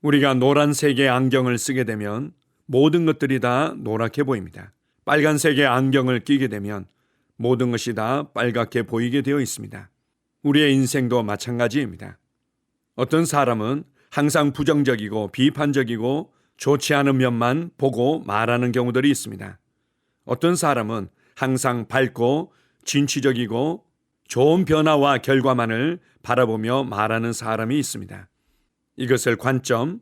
우리가 노란색의 안경을 쓰게 되면 모든 것들이 다 노랗게 보입니다. 빨간색의 안경을 끼게 되면 모든 것이 다 빨갛게 보이게 되어 있습니다. 우리의 인생도 마찬가지입니다. 어떤 사람은 항상 부정적이고 비판적이고 좋지 않은 면만 보고 말하는 경우들이 있습니다. 어떤 사람은 항상 밝고 진취적이고 좋은 변화와 결과만을 바라보며 말하는 사람이 있습니다. 이것을 관점,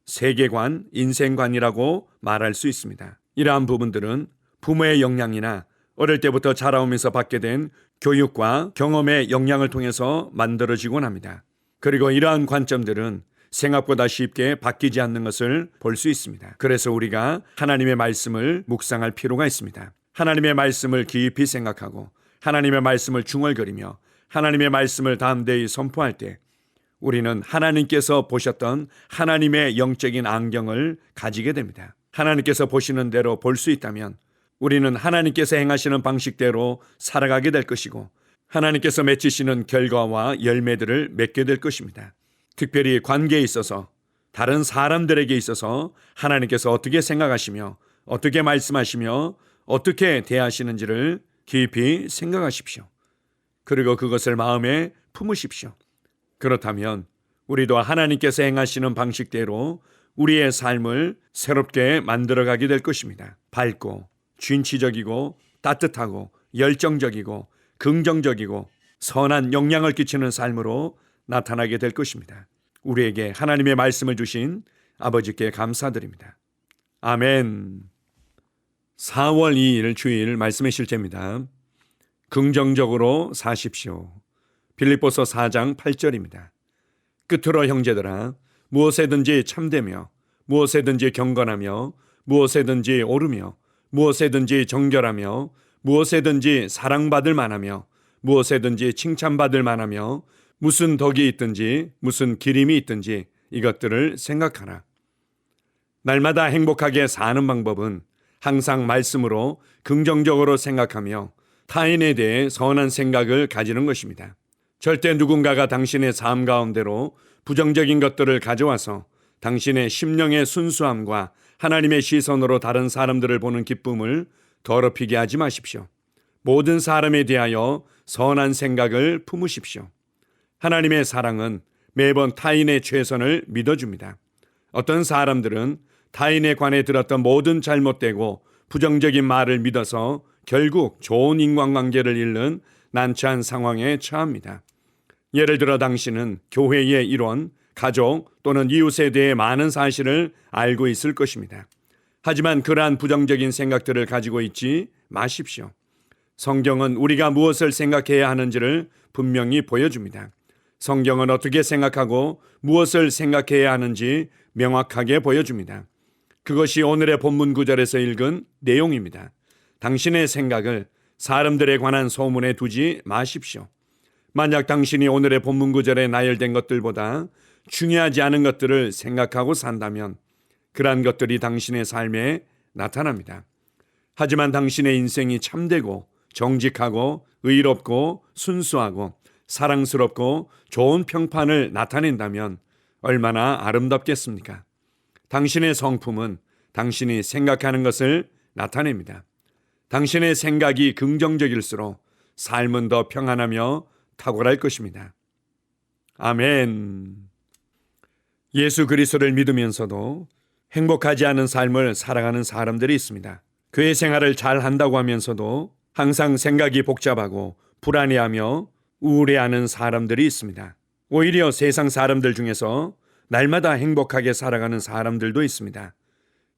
세계관, 인생관이라고 말할 수 있습니다. 이러한 부분들은 부모의 영향이나 어릴 때부터 자라오면서 받게 된 교육과 경험의 영향을 통해서 만들어지곤 합니다. 그리고 이러한 관점들은 생각보다 쉽게 바뀌지 않는 것을 볼 수 있습니다. 그래서 우리가 하나님의 말씀을 묵상할 필요가 있습니다. 하나님의 말씀을 깊이 생각하고 하나님의 말씀을 중얼거리며 하나님의 말씀을 담대히 선포할 때 우리는 하나님께서 보셨던 하나님의 영적인 안경을 가지게 됩니다. 하나님께서 보시는 대로 볼 수 있다면 우리는 하나님께서 행하시는 방식대로 살아가게 될 것이고 하나님께서 맺히시는 결과와 열매들을 맺게 될 것입니다. 특별히 관계에 있어서 다른 사람들에게 있어서 하나님께서 어떻게 생각하시며 어떻게 말씀하시며 어떻게 대하시는지를 깊이 생각하십시오. 그리고 그것을 마음에 품으십시오. 그렇다면 우리도 하나님께서 행하시는 방식대로 우리의 삶을 새롭게 만들어가게 될 것입니다. 밝고 진취적이고 따뜻하고 열정적이고 긍정적이고 선한 영향을 끼치는 삶으로 나타나게 될 것입니다. 우리에게 하나님의 말씀을 주신 아버지께 감사드립니다. 아멘. 4월 2일 주일 말씀의 실제입니다. 긍정적으로 사십시오. 빌립보서 4장 8절입니다. 끝으로 형제들아 무엇에든지 참되며 무엇에든지 경건하며 무엇에든지 옳으며 무엇에든지 정결하며 무엇에든지 사랑받을 만하며 무엇에든지 칭찬받을 만하며 무슨 덕이 있든지 무슨 기림이 있든지 이것들을 생각하라. 날마다 행복하게 사는 방법은 항상 말씀으로 긍정적으로 생각하며 타인에 대해 선한 생각을 가지는 것입니다. 절대 누군가가 당신의 삶 가운데로 부정적인 것들을 가져와서 당신의 심령의 순수함과 하나님의 시선으로 다른 사람들을 보는 기쁨을 더럽히게 하지 마십시오. 모든 사람에 대하여 선한 생각을 품으십시오. 하나님의 사랑은 매번 타인의 최선을 믿어줍니다. 어떤 사람들은 타인에 관해 들었던 모든 잘못되고 부정적인 말을 믿어서 결국 좋은 인간관계를 잃는 난처한 상황에 처합니다. 예를 들어 당신은 교회의 일원, 가족 또는 이웃에 대해 많은 사실을 알고 있을 것입니다. 하지만 그러한 부정적인 생각들을 가지고 있지 마십시오. 성경은 우리가 무엇을 생각해야 하는지를 분명히 보여줍니다. 성경은 어떻게 생각하고 무엇을 생각해야 하는지 명확하게 보여줍니다. 그것이 오늘의 본문 구절에서 읽은 내용입니다. 당신의 생각을 사람들에 관한 소문에 두지 마십시오. 만약 당신이 오늘의 본문 구절에 나열된 것들보다 중요하지 않은 것들을 생각하고 산다면 그러한 것들이 당신의 삶에 나타납니다. 하지만 당신의 인생이 참되고 정직하고 의롭고 순수하고 사랑스럽고 좋은 평판을 나타낸다면 얼마나 아름답겠습니까? 당신의 성품은 당신이 생각하는 것을 나타냅니다. 당신의 생각이 긍정적일수록 삶은 더 평안하며 탁월할 것입니다. 아멘. 예수 그리스도를 믿으면서도 행복하지 않은 삶을 살아가는 사람들이 있습니다. 교회 생활을 잘 한다고 하면서도 항상 생각이 복잡하고 불안해하며 우울해하는 사람들이 있습니다. 오히려 세상 사람들 중에서 날마다 행복하게 살아가는 사람들도 있습니다.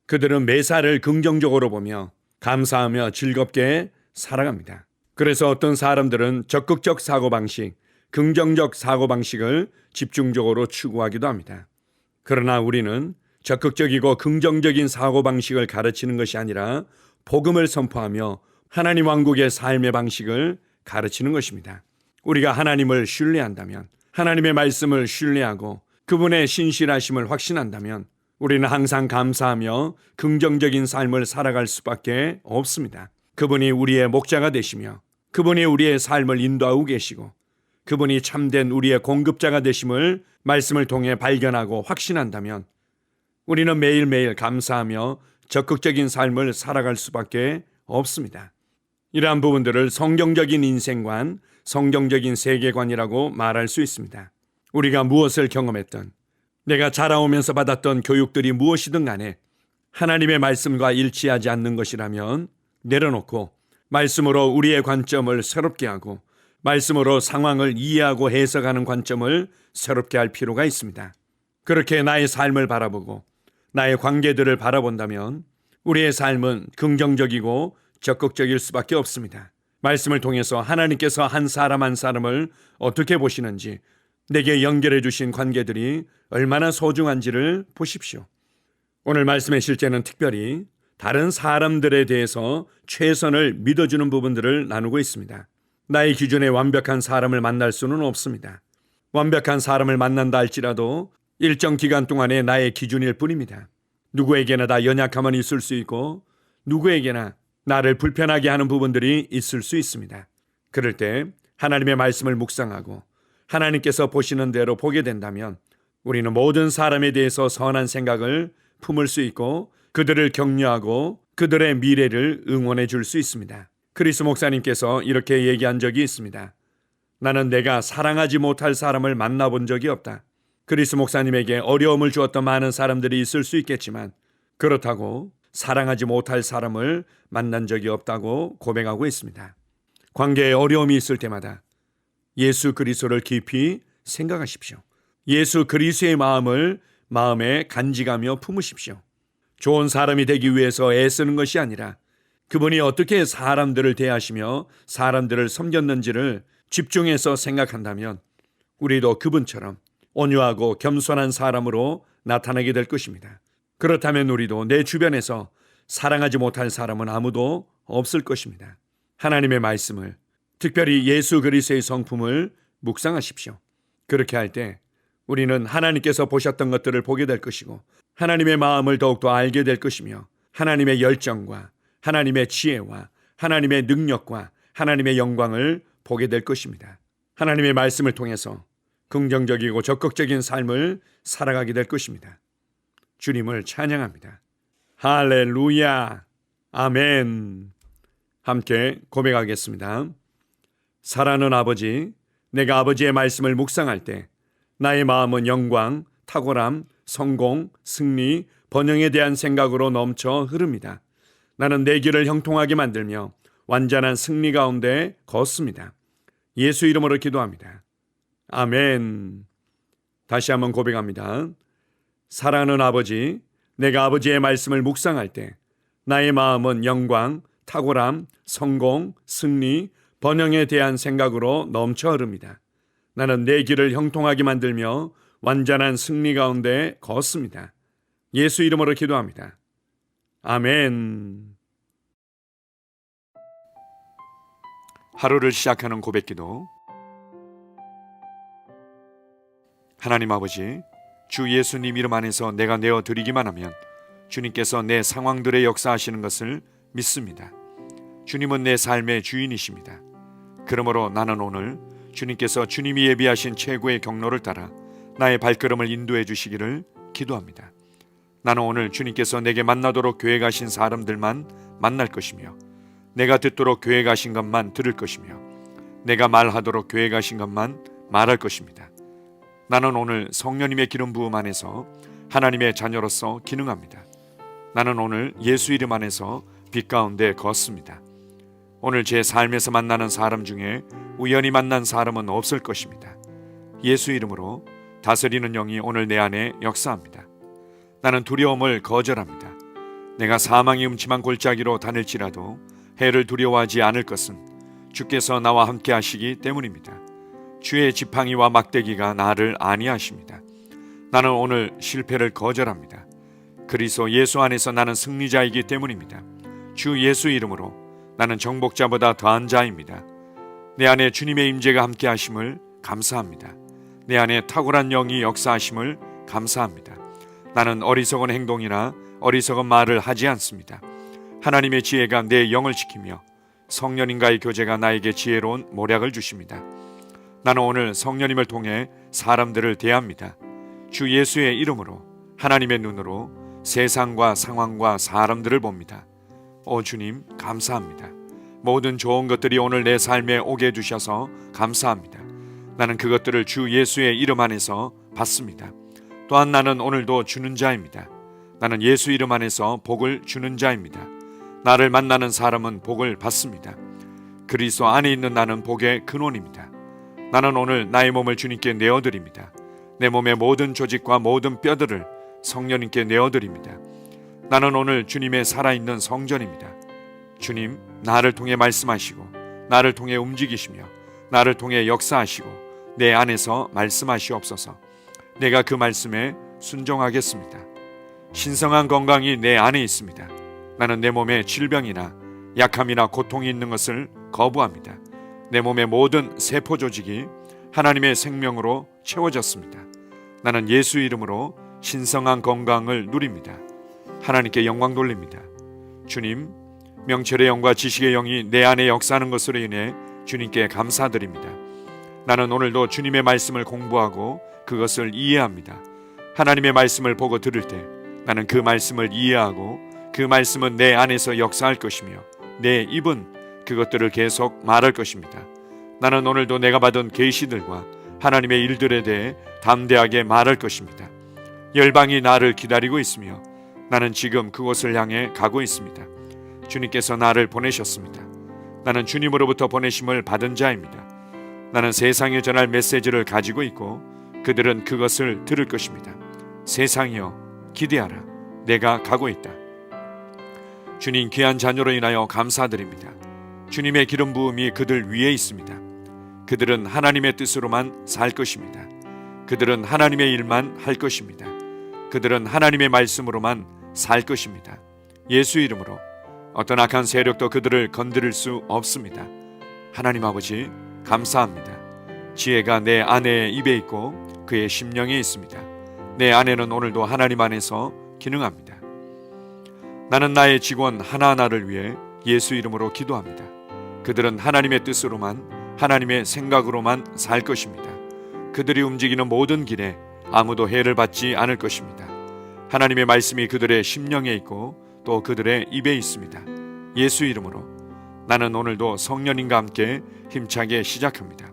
그들은 매사를 긍정적으로 보며 감사하며 즐겁게 살아갑니다. 그래서 어떤 사람들은 적극적 사고방식, 긍정적 사고방식을 집중적으로 추구하기도 합니다. 그러나 우리는 적극적이고 긍정적인 사고방식을 가르치는 것이 아니라 복음을 선포하며 하나님 왕국의 삶의 방식을 가르치는 것입니다. 우리가 하나님을 신뢰한다면, 하나님의 말씀을 신뢰하고 그분의 신실하심을 확신한다면 우리는 항상 감사하며 긍정적인 삶을 살아갈 수밖에 없습니다. 그분이 우리의 목자가 되시며 그분이 우리의 삶을 인도하고 계시고 그분이 참된 우리의 공급자가 되심을 말씀을 통해 발견하고 확신한다면 우리는 매일매일 감사하며 적극적인 삶을 살아갈 수밖에 없습니다. 이러한 부분들을 성경적인 인생관, 성경적인 세계관이라고 말할 수 있습니다. 우리가 무엇을 경험했던, 내가 자라오면서 받았던 교육들이 무엇이든 간에 하나님의 말씀과 일치하지 않는 것이라면 내려놓고 말씀으로 우리의 관점을 새롭게 하고 말씀으로 상황을 이해하고 해석하는 관점을 새롭게 할 필요가 있습니다. 그렇게 나의 삶을 바라보고 나의 관계들을 바라본다면 우리의 삶은 긍정적이고 적극적일 수밖에 없습니다. 말씀을 통해서 하나님께서 한 사람 한 사람을 어떻게 보시는지, 내게 연결해 주신 관계들이 얼마나 소중한지를 보십시오. 오늘 말씀의 실제는 특별히 다른 사람들에 대해서 최선을 믿어주는 부분들을 나누고 있습니다. 나의 기준에 완벽한 사람을 만날 수는 없습니다. 완벽한 사람을 만난다 할지라도 일정 기간 동안의 나의 기준일 뿐입니다. 누구에게나 다 연약함은 있을 수 있고 누구에게나 나를 불편하게 하는 부분들이 있을 수 있습니다. 그럴 때 하나님의 말씀을 묵상하고 하나님께서 보시는 대로 보게 된다면 우리는 모든 사람에 대해서 선한 생각을 품을 수 있고 그들을 격려하고 그들의 미래를 응원해 줄 수 있습니다. 크리스 목사님께서 이렇게 얘기한 적이 있습니다. 나는 내가 사랑하지 못할 사람을 만나본 적이 없다. 크리스 목사님에게 어려움을 주었던 많은 사람들이 있을 수 있겠지만 그렇다고 사랑하지 못할 사람을 만난 적이 없다고 고백하고 있습니다. 관계에 어려움이 있을 때마다 예수 그리스도를 깊이 생각하십시오. 예수 그리스도의 마음을 마음에 간직하며 품으십시오. 좋은 사람이 되기 위해서 애쓰는 것이 아니라 그분이 어떻게 사람들을 대하시며 사람들을 섬겼는지를 집중해서 생각한다면 우리도 그분처럼 온유하고 겸손한 사람으로 나타나게 될 것입니다. 그렇다면 우리도 내 주변에서 사랑하지 못할 사람은 아무도 없을 것입니다. 하나님의 말씀을, 특별히 예수 그리스도의 성품을 묵상하십시오. 그렇게 할 때 우리는 하나님께서 보셨던 것들을 보게 될 것이고 하나님의 마음을 더욱더 알게 될 것이며 하나님의 열정과 하나님의 지혜와 하나님의 능력과 하나님의 영광을 보게 될 것입니다. 하나님의 말씀을 통해서 긍정적이고 적극적인 삶을 살아가게 될 것입니다. 주님을 찬양합니다. 할렐루야, 아멘. 함께 고백하겠습니다. 사랑하는 아버지, 내가 아버지의 말씀을 묵상할 때 나의 마음은 영광, 탁월함, 성공, 승리, 번영에 대한 생각으로 넘쳐 흐릅니다. 나는 내 길을 형통하게 만들며 완전한 승리 가운데 걷습니다. 예수 이름으로 기도합니다. 아멘. 다시 한번 고백합니다. 사랑하는 아버지, 내가 아버지의 말씀을 묵상할 때 나의 마음은 영광, 탁월함, 성공, 승리, 번영에 대한 생각으로 넘쳐 흐릅니다. 나는 내 길을 형통하게 만들며 완전한 승리 가운데 걷습니다. 예수 이름으로 기도합니다. 아멘. 하루를 시작하는 고백기도. 하나님 아버지, 주 예수님 이름 안에서 내가 내어드리기만 하면 주님께서 내 상황들의 역사하시는 것을 믿습니다. 주님은 내 삶의 주인이십니다. 그러므로 나는 오늘 주님께서 주님이 예비하신 최고의 경로를 따라 나의 발걸음을 인도해 주시기를 기도합니다. 나는 오늘 주님께서 내게 만나도록 계획하신 사람들만 만날 것이며 내가 듣도록 계획하신 것만 들을 것이며 내가 말하도록 계획하신 것만 말할 것입니다. 나는 오늘 성령님의 기름 부음 안에서 하나님의 자녀로서 기능합니다. 나는 오늘 예수 이름 안에서 빛 가운데 걷습니다. 오늘 제 삶에서 만나는 사람 중에 우연히 만난 사람은 없을 것입니다. 예수 이름으로 다스리는 영이 오늘 내 안에 역사합니다. 나는 두려움을 거절합니다. 내가 사망의 음침한 골짜기로 다닐지라도 해를 두려워하지 않을 것은 주께서 나와 함께 하시기 때문입니다. 주의 지팡이와 막대기가 나를 안위하십니다. 나는 오늘 실패를 거절합니다. 그리스도 예수 안에서 나는 승리자이기 때문입니다. 주 예수 이름으로 나는 정복자보다 더한 자입니다. 내 안에 주님의 임재가 함께 하심을 감사합니다. 내 안에 탁월한 영이 역사하심을 감사합니다. 나는 어리석은 행동이나 어리석은 말을 하지 않습니다. 하나님의 지혜가 내 영을 지키며 성령님과의 교제가 나에게 지혜로운 모략을 주십니다. 나는 오늘 성령님을 통해 사람들을 대합니다. 주 예수의 이름으로 하나님의 눈으로 세상과 상황과 사람들을 봅니다. 오 주님, 감사합니다. 모든 좋은 것들이 오늘 내 삶에 오게 해주셔서 감사합니다. 나는 그것들을 주 예수의 이름 안에서 받습니다. 또한 나는 오늘도 주는 자입니다. 나는 예수 이름 안에서 복을 주는 자입니다. 나를 만나는 사람은 복을 받습니다. 그리스도 안에 있는 나는 복의 근원입니다. 나는 오늘 나의 몸을 주님께 내어드립니다. 내 몸의 모든 조직과 모든 뼈들을 성령님께 내어드립니다. 나는 오늘 주님의 살아있는 성전입니다. 주님, 나를 통해 말씀하시고 나를 통해 움직이시며 나를 통해 역사하시고 내 안에서 말씀하시옵소서. 내가 그 말씀에 순종하겠습니다. 신성한 건강이 내 안에 있습니다. 나는 내 몸에 질병이나 약함이나 고통이 있는 것을 거부합니다. 내 몸의 모든 세포 조직이 하나님의 생명으로 채워졌습니다. 나는 예수 이름으로 신성한 건강을 누립니다. 하나님께 영광 돌립니다. 주님, 명철의 영과 지식의 영이 내 안에 역사하는 것으로 인해 주님께 감사드립니다. 나는 오늘도 주님의 말씀을 공부하고 그것을 이해합니다. 하나님의 말씀을 보고 들을 때 나는 그 말씀을 이해하고 그 말씀은 내 안에서 역사할 것이며 내 입은 그것들을 계속 말할 것입니다. 나는 오늘도 내가 받은 계시들과 하나님의 일들에 대해 담대하게 말할 것입니다. 열방이 나를 기다리고 있으며 나는 지금 그곳을 향해 가고 있습니다. 주님께서 나를 보내셨습니다. 나는 주님으로부터 보내심을 받은 자입니다. 나는 세상에 전할 메시지를 가지고 있고 그들은 그것을 들을 것입니다. 세상이여 기대하라. 내가 가고 있다. 주님 귀한 자녀로 인하여 감사드립니다. 주님의 기름 부음이 그들 위에 있습니다. 그들은 하나님의 뜻으로만 살 것입니다. 그들은 하나님의 일만 할 것입니다. 그들은 하나님의 말씀으로만 살 것입니다. 예수 이름으로 어떤 악한 세력도 그들을 건드릴 수 없습니다. 하나님 아버지 감사합니다. 지혜가 내 아내의 입에 있고 그의 심령에 있습니다. 내 아내는 오늘도 하나님 안에서 기능합니다. 나는 나의 직원 하나하나를 위해 예수 이름으로 기도합니다. 그들은 하나님의 뜻으로만 하나님의 생각으로만 살 것입니다. 그들이 움직이는 모든 길에 아무도 해를 받지 않을 것입니다. 하나님의 말씀이 그들의 심령에 있고 또 그들의 입에 있습니다. 예수 이름으로 나는 오늘도 성령님과 함께 힘차게 시작합니다.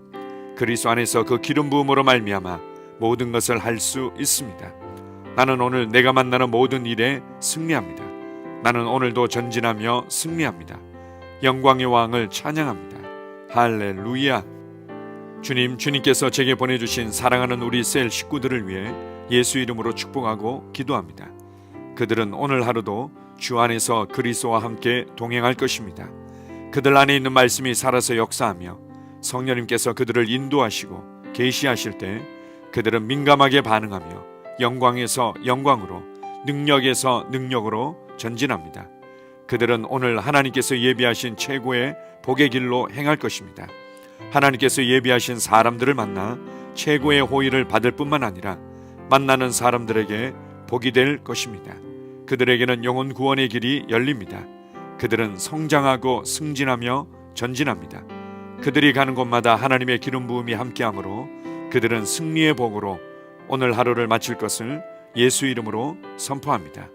그리스도 안에서 그 기름 부음으로 말미암아 모든 것을 할 수 있습니다. 나는 오늘 내가 만나는 모든 일에 승리합니다. 나는 오늘도 전진하며 승리합니다. 영광의 왕을 찬양합니다. 할렐루야. 주님께서 제게 보내주신 사랑하는 우리 셀 식구들을 위해 예수 이름으로 축복하고 기도합니다. 그들은 오늘 하루도 주 안에서 그리스도와 함께 동행할 것입니다. 그들 안에 있는 말씀이 살아서 역사하며 성령님께서 그들을 인도하시고 계시하실 때 그들은 민감하게 반응하며 영광에서 영광으로 능력에서 능력으로 전진합니다. 그들은 오늘 하나님께서 예비하신 최고의 복의 길로 행할 것입니다. 하나님께서 예비하신 사람들을 만나 최고의 호의를 받을 뿐만 아니라 만나는 사람들에게 복이 될 것입니다. 그들에게는 영혼 구원의 길이 열립니다. 그들은 성장하고 승진하며 전진합니다. 그들이 가는 곳마다 하나님의 기름 부음이 함께하므로 그들은 승리의 복으로 오늘 하루를 마칠 것을 예수 이름으로 선포합니다.